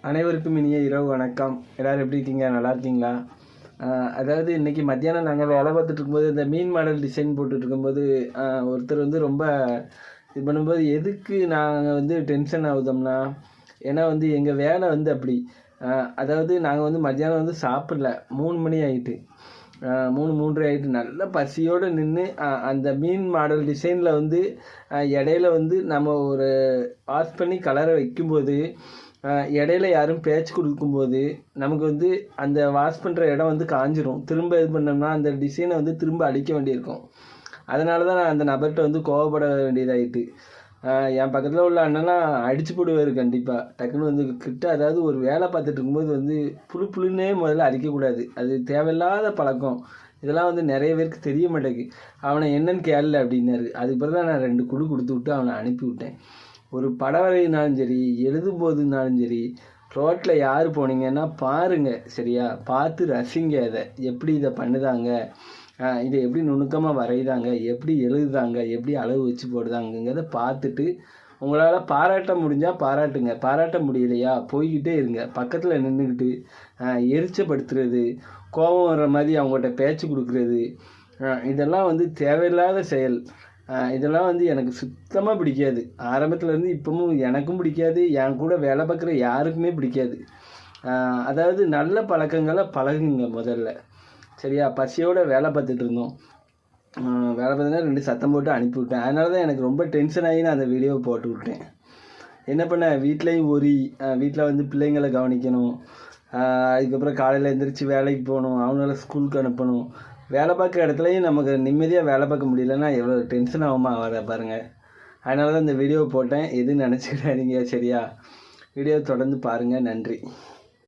அனைவருக்கும் இனிய இரவு வணக்கம். எல்லோரும் எப்படி இருக்கீங்க? நல்லா இருக்கீங்களா? அதாவது இன்றைக்கி மத்தியானம் நாங்கள் வேலை பார்த்துட்டு இருக்கும்போது இந்த மீன் மாடல் டிசைன் போட்டுட்டு இருக்கும்போது ஒருத்தர் வந்து ரொம்ப இது பண்ணும்போது எதுக்கு நாங்கள் வந்து டென்ஷன் ஆகுதோம்னா, ஏன்னா வந்து எங்கள் வேலை வந்து அப்படி. அதாவது நாங்கள் வந்து மத்தியானம் வந்து சாப்பிடல, 3 மணி ஆகிட்டு, 3:30 ஆகிட்டு, நல்ல பசியோடு நின்று அந்த மீன் மாடல் டிசைனில் வந்து இடையில வந்து நம்ம ஒரு வாஷ் பண்ணி கலரை வைக்கும்போது இடையில யாரும் பேச்சு கொடுக்கும்போது நமக்கு வந்து அந்த வாஷ் பண்ணுற இடம் வந்து காஞ்சிரும். திரும்ப இது பண்ணோம்னா அந்த டிசைனை வந்து திரும்ப அடிக்க வேண்டியிருக்கும். அதனால தான் நான் அந்த நபர்கிட்ட வந்து கோவப்பட வேண்டியதாகிட்டு. என் பக்கத்தில் உள்ள அண்ணெல்லாம் அடிச்சு போடுவார் கண்டிப்பாக. டக்குன்னு வந்து கிட்ட, அதாவது ஒரு வேலை பார்த்துட்டு இருக்கும்போது வந்து புழுன்னே முதல்ல அடிக்கக்கூடாது. அது தேவையில்லாத பழக்கம். இதெல்லாம் வந்து நிறைய பேருக்கு தெரிய மாட்டேங்குது. அவனை என்னன்னு கேளு அப்படின்னாரு. அதுக்கு பிறகு தான் நான் 2 குடு கொடுத்து விட்டு அவனை அனுப்பி விட்டேன். ஒரு படம் வரையினாலும் சரி, எழுதும் போதுனாலும் சரி, ரோட்டில் யார் போனீங்கன்னா பாருங்கள், சரியா? பார்த்து ரசிங்க. எப்படி இதை பண்ணுதாங்க, இதை எப்படி நுணுக்கமாக வரைகிறாங்க, எப்படி எழுதுதாங்க, எப்படி அளவு வச்சு போடுதாங்கிறத பார்த்துட்டு உங்களால் பாராட்ட முடிஞ்சால் பாராட்டுங்க. பாராட்ட முடியலையா போய்கிட்டே இருங்க. பக்கத்தில் நின்றுக்கிட்டு எரிச்சப்படுத்துறது, கோபம் வர்ற மாதிரி அவங்கள்ட்ட பேச்சு கொடுக்குறது, இதெல்லாம் வந்து தேவையில்லாத செயல். இதெல்லாம் வந்து எனக்கு சுத்தமாக பிடிக்காது. ஆரம்பத்துலேருந்து இப்பவும் எனக்கும் பிடிக்காது, என் கூட வேலை பார்க்குற யாருக்குமே பிடிக்காது. அதாவது நல்ல பழக்கங்களை பழகுங்க முதல்ல, சரியா? பசியோடு வேலை பார்த்துட்டு இருந்தோம். வேலை பார்த்தீங்கன்னா 2 சத்தம் போட்டு அனுப்பிவிட்டேன். அதனால தான் எனக்கு ரொம்ப டென்ஷன் ஆகி நான் அந்த வீடியோவை போட்டு விட்டேன். என்ன பண்ண, வீட்லேயும் வீட்டில் வந்து பிள்ளைங்களை கவனிக்கணும். அதுக்கப்புறம் காலையில் எழுந்திரிச்சு வேலைக்கு போகணும், அவங்கள ஸ்கூலுக்கு அனுப்பணும். வேலை பார்க்குற இடத்துலையும் நமக்கு நிம்மதியாக வேலை பார்க்க முடியலன்னா எவ்வளோ டென்ஷன் ஆகுமா வர பாருங்கள். அதனால தான் இந்த வீடியோவை போட்டேன். எதுவும் நினச்சிக்கிடாதீங்க, சரியா? வீடியோ தொடர்ந்து பாருங்கள். நன்றி.